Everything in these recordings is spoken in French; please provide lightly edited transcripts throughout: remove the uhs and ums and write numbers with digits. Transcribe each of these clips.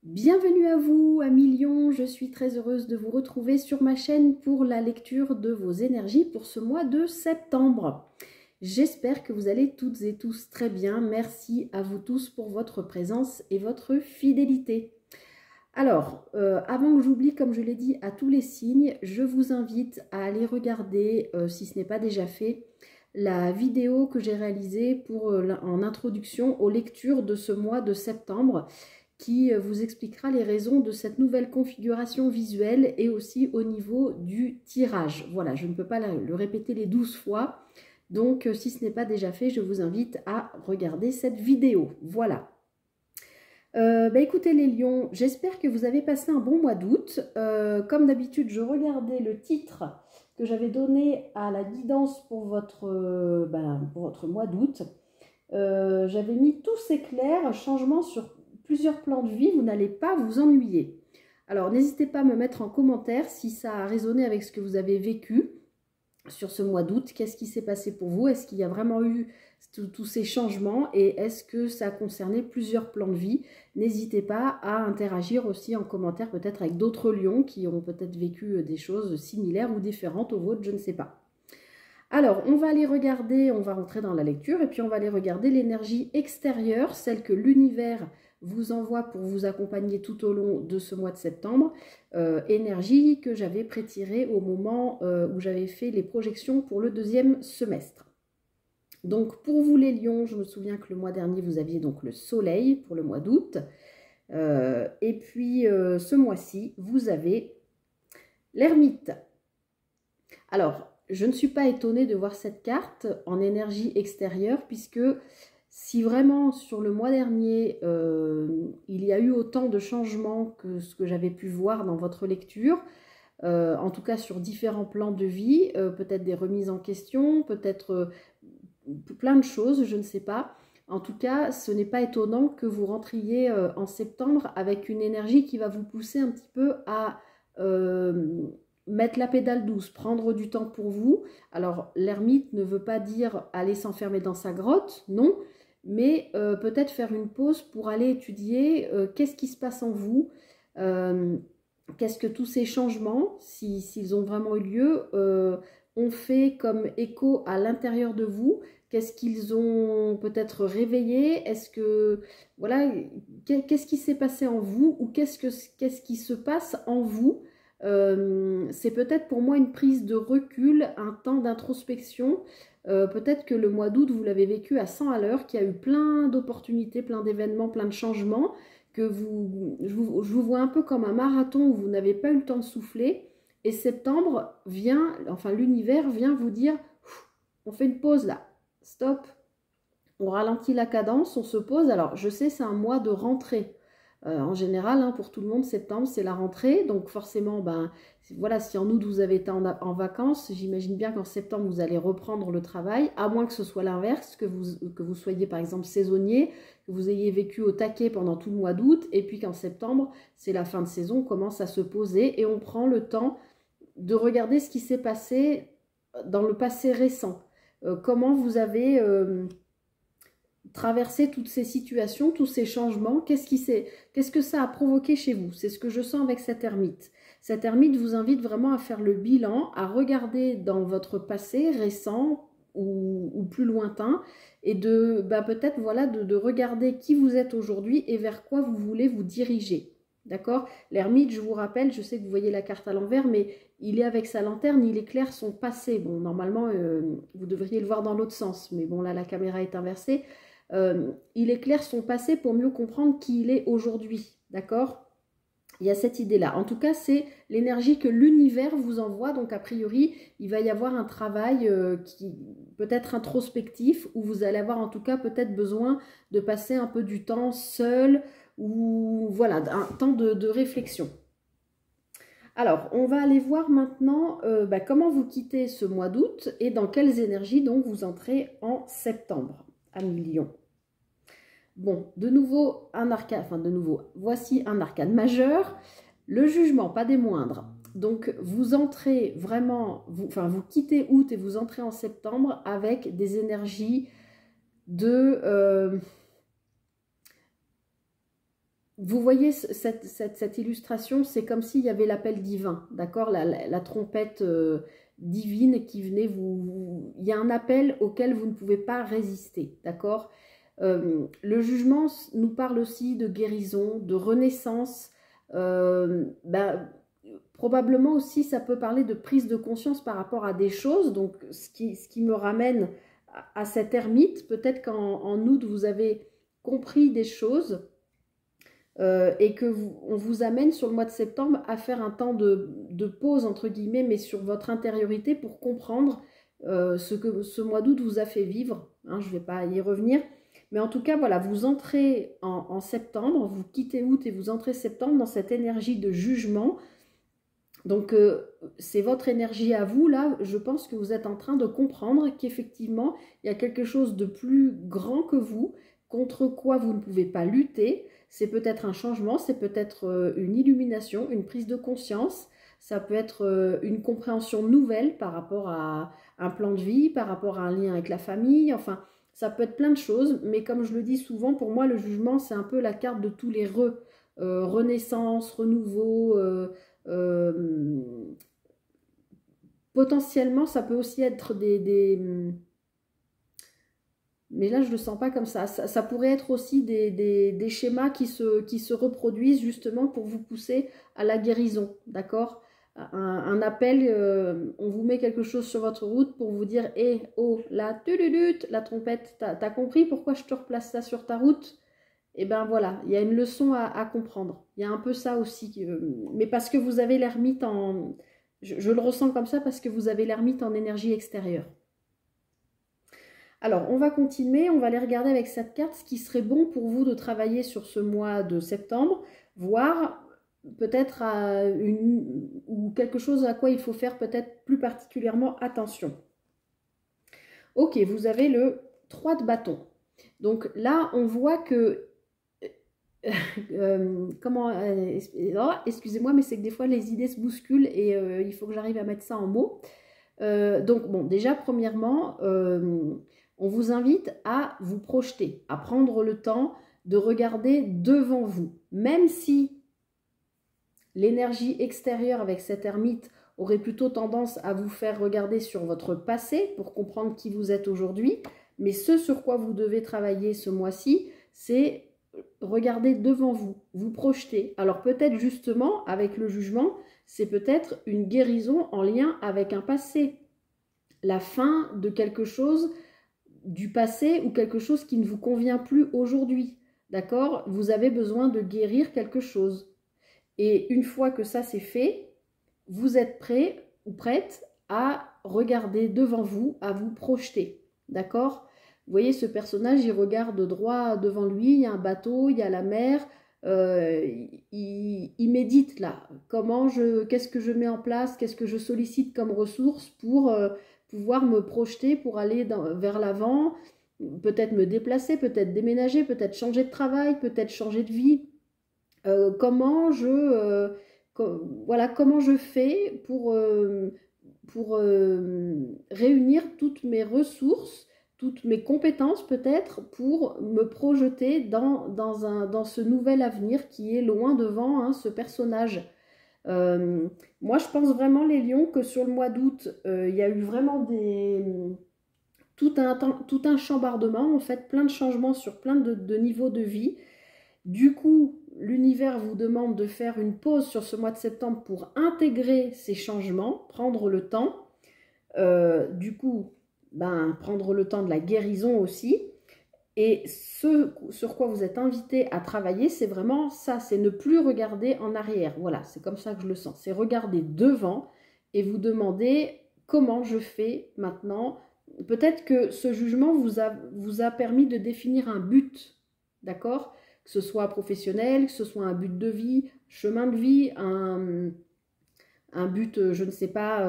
Bienvenue à vous, amis Lions, je suis très heureuse de vous retrouver sur ma chaîne pour la lecture de vos énergies pour ce mois de septembre. J'espère que vous allez toutes et tous très bien. Merci à vous tous pour votre présence et votre fidélité. Alors, avant que j'oublie, comme je l'ai dit à tous les signes, je vous invite à aller regarder, si ce n'est pas déjà fait, la vidéo que j'ai réalisée en introduction aux lectures de ce mois de septembre, qui vous expliquera les raisons de cette nouvelle configuration visuelle et aussi au niveau du tirage. Voilà, je ne peux pas le répéter les 12 fois, donc si ce n'est pas déjà fait, je vous invite à regarder cette vidéo. Voilà. Écoutez les lions, j'espère que vous avez passé un bon mois d'août. Comme d'habitude, je regardais le titre que j'avais donné à la guidance pour votre mois d'août. J'avais mis tous ces clairs, changement sur plusieurs plans de vie, vous n'allez pas vous ennuyer. Alors n'hésitez pas à me mettre en commentaire si ça a résonné avec ce que vous avez vécu sur ce mois d'août. Qu'est-ce qui s'est passé pour vous? Est-ce qu'il y a vraiment eu tous ces changements et est-ce que ça a concerné plusieurs plans de vie? N'hésitez pas à interagir aussi en commentaire, peut-être avec d'autres lions qui ont peut-être vécu des choses similaires ou différentes aux vôtres, je ne sais pas. Alors, on va aller regarder, on va rentrer dans la lecture et puis on va aller regarder l'énergie extérieure, celle que l'univers vous envoie pour vous accompagner tout au long de ce mois de septembre, énergie que j'avais prétirée au moment où j'avais fait les projections pour le deuxième semestre. Donc, pour vous les lions, je me souviens que le mois dernier, vous aviez donc le soleil pour le mois d'août. Et puis, ce mois-ci, vous avez l'ermite. Alors, je ne suis pas étonnée de voir cette carte en énergie extérieure puisque si vraiment sur le mois dernier, il y a eu autant de changements que ce que j'avais pu voir dans votre lecture, en tout cas sur différents plans de vie, peut-être des remises en question, peut-être plein de choses, je ne sais pas. En tout cas, ce n'est pas étonnant que vous rentriez en septembre avec une énergie qui va vous pousser un petit peu à mettre la pédale douce, prendre du temps pour vous. Alors, l'ermite ne veut pas dire aller s'enfermer dans sa grotte, non, mais peut-être faire une pause pour aller étudier qu'est-ce qui se passe en vous, qu'est-ce que tous ces changements, s'ils ont vraiment eu lieu, ont fait comme écho à l'intérieur de vous. Qu'est-ce qu'ils ont peut-être réveillé? Est-ce que, voilà, qu'est-ce qui s'est passé en vous ou qu'est-ce qui se passe en vous? C'est peut-être pour moi une prise de recul, un temps d'introspection. Peut-être que le mois d'août, vous l'avez vécu à 100 à l'heure, qu'il y a eu plein d'opportunités, plein d'événements, plein de changements, que je vous vois un peu comme un marathon où vous n'avez pas eu le temps de souffler. Et septembre vient, enfin l'univers vient vous dire, on fait une pause là, stop, on ralentit la cadence, on se pose. Alors je sais, c'est un mois de rentrée. En général, hein, pour tout le monde, septembre, c'est la rentrée. Donc forcément, voilà, si en août, vous avez été en vacances, j'imagine bien qu'en septembre, vous allez reprendre le travail, à moins que ce soit l'inverse, que vous soyez par exemple saisonnier, que vous ayez vécu au taquet pendant tout le mois d'août, et puis qu'en septembre, c'est la fin de saison, on commence à se poser et on prend le temps de regarder ce qui s'est passé dans le passé récent. Comment vous avez traverser toutes ces situations, tous ces changements, qu'est-ce que ça a provoqué chez vous? C'est ce que je sens avec cette ermite. Cette ermite vous invite vraiment à faire le bilan, à regarder dans votre passé récent ou plus lointain et de peut-être voilà, de regarder qui vous êtes aujourd'hui et vers quoi vous voulez vous diriger. D'accord? L'ermite, je vous rappelle, je sais que vous voyez la carte à l'envers, mais il est avec sa lanterne, il éclaire son passé. Bon, normalement, vous devriez le voir dans l'autre sens, mais bon, là, la caméra est inversée. Il éclaire son passé pour mieux comprendre qui il est aujourd'hui, d'accord? Il y a cette idée-là. En tout cas, c'est l'énergie que l'univers vous envoie. Donc, a priori, il va y avoir un travail qui peut-être introspectif, où vous allez avoir en tout cas peut-être besoin de passer un peu du temps seul, ou voilà, un temps de réflexion. Alors, on va aller voir maintenant comment vous quittez ce mois d'août et dans quelles énergies donc vous entrez en septembre, amis Lions. Bon, de nouveau, voici un arcane majeur, le jugement, pas des moindres. Donc, vous entrez vraiment, vous quittez août et vous entrez en septembre avec des énergies de vous voyez cette illustration, c'est comme s'il y avait l'appel divin, d'accord, la trompette divine qui venait il y a un appel auquel vous ne pouvez pas résister, d'accord. Le jugement nous parle aussi de guérison, de renaissance, probablement aussi ça peut parler de prise de conscience par rapport à des choses, donc ce qui me ramène à cette ermite, peut-être qu'en août vous avez compris des choses, et on vous amène sur le mois de septembre à faire un temps de pause, entre guillemets, mais sur votre intériorité pour comprendre ce que ce mois d'août vous a fait vivre. Hein, je ne vais pas y revenir. Mais en tout cas, voilà, vous entrez en septembre, vous quittez août et vous entrez septembre dans cette énergie de jugement. Donc, c'est votre énergie à vous, là. Je pense que vous êtes en train de comprendre qu'effectivement, il y a quelque chose de plus grand que vous, contre quoi vous ne pouvez pas lutter. C'est peut-être un changement, c'est peut-être une illumination, une prise de conscience. Ça peut être une compréhension nouvelle par rapport à un plan de vie, par rapport à un lien avec la famille. Enfin, ça peut être plein de choses. Mais comme je le dis souvent, pour moi, le jugement, c'est un peu la carte de tous les renaissance, renouveau. Potentiellement, ça peut aussi être mais là, je ne le sens pas comme ça. Ça pourrait être aussi des schémas qui se reproduisent justement pour vous pousser à la guérison, d'accord? Un appel, on vous met quelque chose sur votre route pour vous dire « Eh, oh, la trompette, t'as compris pourquoi je te replace ça sur ta route ?» Et bien voilà, il y a une leçon à comprendre. Il y a un peu ça aussi. Mais parce que vous avez l'ermite en... Je le ressens comme ça parce que vous avez l'ermite en énergie extérieure. Alors, on va continuer, on va aller regarder avec cette carte ce qui serait bon pour vous de travailler sur ce mois de septembre, voire peut-être ou quelque chose à quoi il faut faire peut-être plus particulièrement attention. Ok, vous avez le 3 de bâton. Donc là, on voit que... excusez-moi, mais c'est que des fois les idées se bousculent et il faut que j'arrive à mettre ça en mots. Donc, bon, déjà, premièrement... on vous invite à vous projeter, à prendre le temps de regarder devant vous. Même si l'énergie extérieure avec cette ermite aurait plutôt tendance à vous faire regarder sur votre passé pour comprendre qui vous êtes aujourd'hui, mais ce sur quoi vous devez travailler ce mois-ci, c'est regarder devant vous, vous projeter. Alors peut-être justement, avec le jugement, c'est peut-être une guérison en lien avec un passé, la fin de quelque chose du passé ou quelque chose qui ne vous convient plus aujourd'hui, d'accord? Vous avez besoin de guérir quelque chose. Et une fois que ça c'est fait, vous êtes prêt ou prête à regarder devant vous, à vous projeter, d'accord? Vous voyez, ce personnage, il regarde droit devant lui, il y a un bateau, il y a la mer, il médite là. Qu'est-ce que je mets en place, qu'est-ce que je sollicite comme ressources pour... pouvoir me projeter pour aller vers l'avant, peut-être me déplacer, peut-être déménager, peut-être changer de travail, peut-être changer de vie. Comment je fais pour réunir toutes mes ressources, toutes mes compétences peut-être pour me projeter dans ce nouvel avenir qui est loin devant, hein, ce personnage. Moi, je pense vraiment, les lions, que sur le mois d'août, il y a eu vraiment tout un chambardement, en fait, plein de changements sur plein de niveaux de vie. Du coup, l'univers vous demande de faire une pause sur ce mois de septembre pour intégrer ces changements, prendre le temps. Du coup, prendre le temps de la guérison aussi. Et ce sur quoi vous êtes invité à travailler, c'est vraiment ça, c'est ne plus regarder en arrière. Voilà, c'est comme ça que je le sens. C'est regarder devant et vous demander comment je fais maintenant. Peut-être que ce jugement vous a permis de définir un but, d'accord? Que ce soit professionnel, que ce soit un but de vie, chemin de vie, un but, je ne sais pas,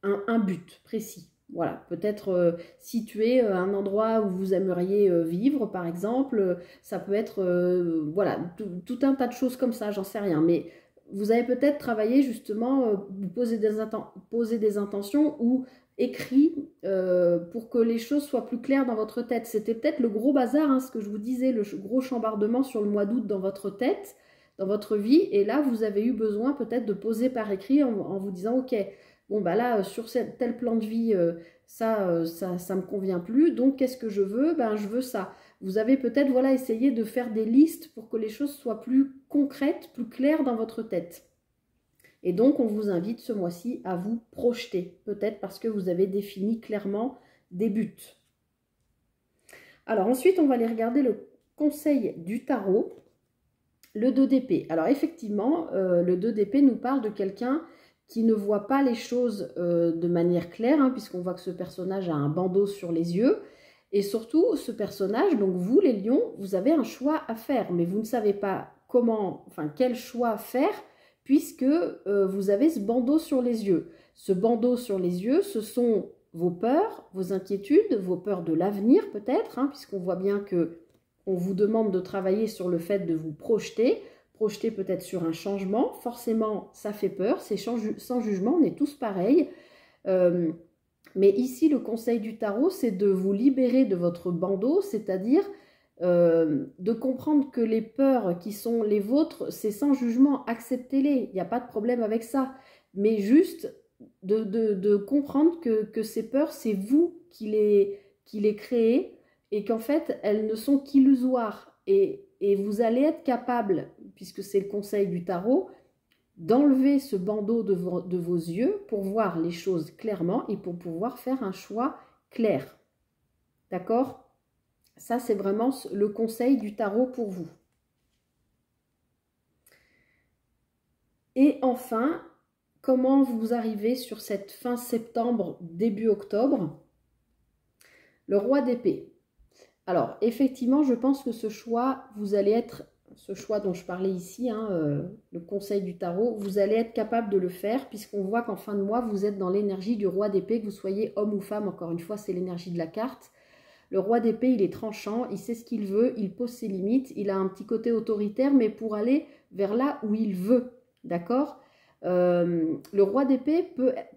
un but précis. Voilà, peut-être situer un endroit où vous aimeriez vivre, par exemple. Ça peut être, voilà, tout un tas de choses comme ça, j'en sais rien. Mais vous avez peut-être travaillé justement, vous poser des intentions ou écrit pour que les choses soient plus claires dans votre tête. C'était peut-être le gros bazar, hein, ce que je vous disais, le gros chambardement sur le mois d'août dans votre tête, dans votre vie. Et là, vous avez eu besoin peut-être de poser par écrit en vous disant, ok, bon, bah là, sur tel plan de vie, ça me convient plus. Donc, qu'est-ce que je veux? Ben, je veux ça. Vous avez peut-être, voilà, essayé de faire des listes pour que les choses soient plus concrètes, plus claires dans votre tête. Et donc, on vous invite ce mois-ci à vous projeter, peut-être parce que vous avez défini clairement des buts. Alors ensuite, on va aller regarder le conseil du tarot, le 2 d'épée. Alors effectivement, le 2 d'épée nous parle de quelqu'un qui ne voit pas les choses de manière claire, hein, puisqu'on voit que ce personnage a un bandeau sur les yeux. Et surtout, ce personnage, donc vous les lions, vous avez un choix à faire, mais vous ne savez pas comment, enfin quel choix faire, puisque vous avez ce bandeau sur les yeux. Ce bandeau sur les yeux, ce sont vos peurs, vos inquiétudes, vos peurs de l'avenir peut-être, hein, puisqu'on voit bien que on vous demande de travailler sur le fait de vous projeter peut-être sur un changement. Forcément, ça fait peur, c'est sans jugement, on est tous pareils. Mais ici, le conseil du tarot, c'est de vous libérer de votre bandeau, c'est-à-dire de comprendre que les peurs qui sont les vôtres, c'est sans jugement, acceptez-les, il n'y a pas de problème avec ça. Mais juste de comprendre que ces peurs, c'est vous qui les créez et qu'en fait, elles ne sont qu'illusoires. Et vous allez être capable, puisque c'est le conseil du tarot, d'enlever ce bandeau de vos yeux pour voir les choses clairement et pour pouvoir faire un choix clair. D'accord ? Ça, c'est vraiment le conseil du tarot pour vous. Et enfin, comment vous arrivez sur cette fin septembre, début octobre? Le roi d'épée. Alors, effectivement, je pense que ce choix, vous allez être, ce choix dont je parlais ici, hein, le conseil du tarot, vous allez être capable de le faire puisqu'on voit qu'en fin de mois, vous êtes dans l'énergie du roi d'épée, que vous soyez homme ou femme, encore une fois, c'est l'énergie de la carte. Le roi d'épée, il est tranchant, il sait ce qu'il veut, il pose ses limites, il a un petit côté autoritaire, mais pour aller vers là où il veut, d'accord ? Le roi d'épée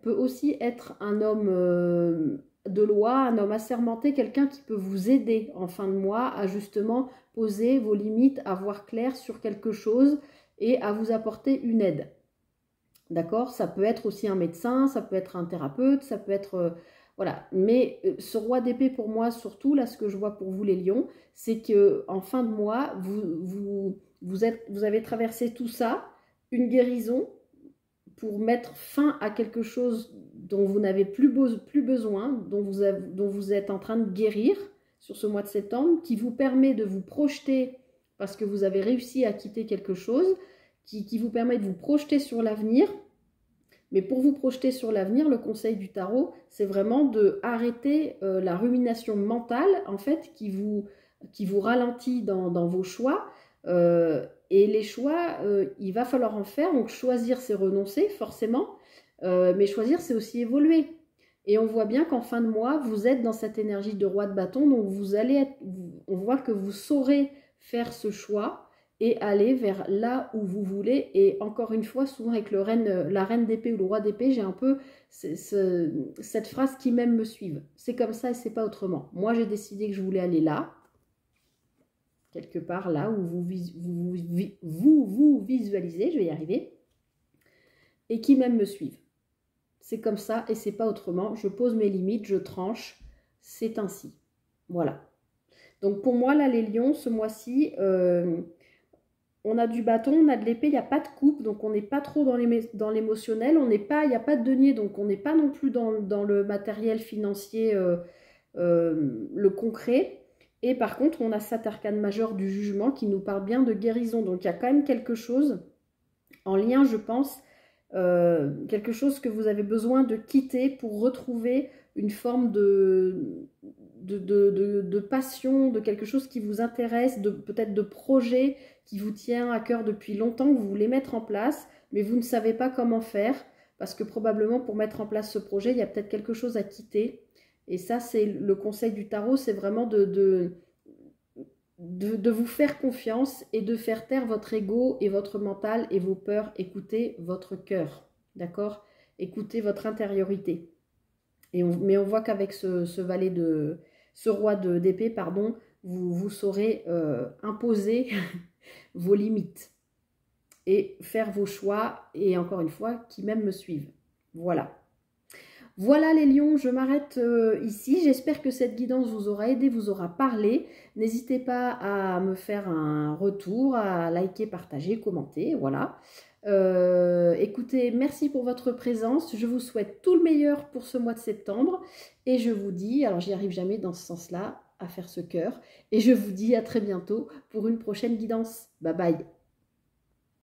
peut aussi être un homme de loi, un homme assermenté, quelqu'un qui peut vous aider en fin de mois à justement poser vos limites, à voir clair sur quelque chose et à vous apporter une aide. D'accord ? Ça peut être aussi un médecin, ça peut être un thérapeute, ça peut être... voilà. Mais ce roi d'épée pour moi, surtout, là, ce que je vois pour vous les lions, c'est qu'en fin de mois, vous avez traversé tout ça, une guérison, pour mettre fin à quelque chose dont vous n'avez plus besoin, dont vous êtes en train de guérir sur ce mois de septembre, qui vous permet de vous projeter parce que vous avez réussi à quitter quelque chose, qui vous permet de vous projeter sur l'avenir. Mais pour vous projeter sur l'avenir, le conseil du tarot, c'est vraiment de arrêter la rumination mentale, en fait, qui vous ralentit dans vos choix. Et les choix, il va falloir en faire. Donc choisir, c'est renoncer, forcément. Mais choisir, c'est aussi évoluer. Et on voit bien qu'en fin de mois, vous êtes dans cette énergie de roi de bâton. Donc on voit que vous saurez faire ce choix et aller vers là où vous voulez. Et encore une fois, souvent avec la reine d'épée ou le roi d'épée, j'ai un peu cette phrase qui m'aime me suivre. C'est comme ça et c'est pas autrement. Moi, j'ai décidé que je voulais aller là, quelque part là où vous visualisez, je vais y arriver, et qui m'aime me suivre. C'est comme ça et c'est pas autrement. Je pose mes limites, je tranche, c'est ainsi. Voilà. Donc pour moi, là, les lions, ce mois-ci... on a du bâton, on a de l'épée, il n'y a pas de coupe, donc on n'est pas trop dans l'émotionnel, il n'y a pas de denier, donc on n'est pas non plus dans le matériel financier, le concret. Et par contre, on a cet arcane majeur du jugement qui nous parle bien de guérison. Donc il y a quand même quelque chose en lien, je pense, quelque chose que vous avez besoin de quitter pour retrouver une forme de passion, de quelque chose qui vous intéresse, peut-être de projet qui vous tient à cœur depuis longtemps, que vous voulez mettre en place, mais vous ne savez pas comment faire, parce que probablement pour mettre en place ce projet, il y a peut-être quelque chose à quitter. Et ça, c'est le conseil du tarot, c'est vraiment de vous faire confiance et de faire taire votre ego et votre mental et vos peurs. Écoutez votre cœur, d'accord ? Écoutez votre intériorité. Mais on voit qu'avec ce roi d'épée, pardon, vous saurez imposer vos limites et faire vos choix, et encore une fois, qui même me suivent. Voilà. Voilà les lions, je m'arrête ici. J'espère que cette guidance vous aura aidé, vous aura parlé. N'hésitez pas à me faire un retour, à liker, partager, commenter, voilà. Écoutez, merci pour votre présence. Je vous souhaite tout le meilleur pour ce mois de septembre. Et je vous dis, alors j'y arrive jamais dans ce sens-là, à faire ce cœur. Et je vous dis à très bientôt pour une prochaine guidance. Bye bye.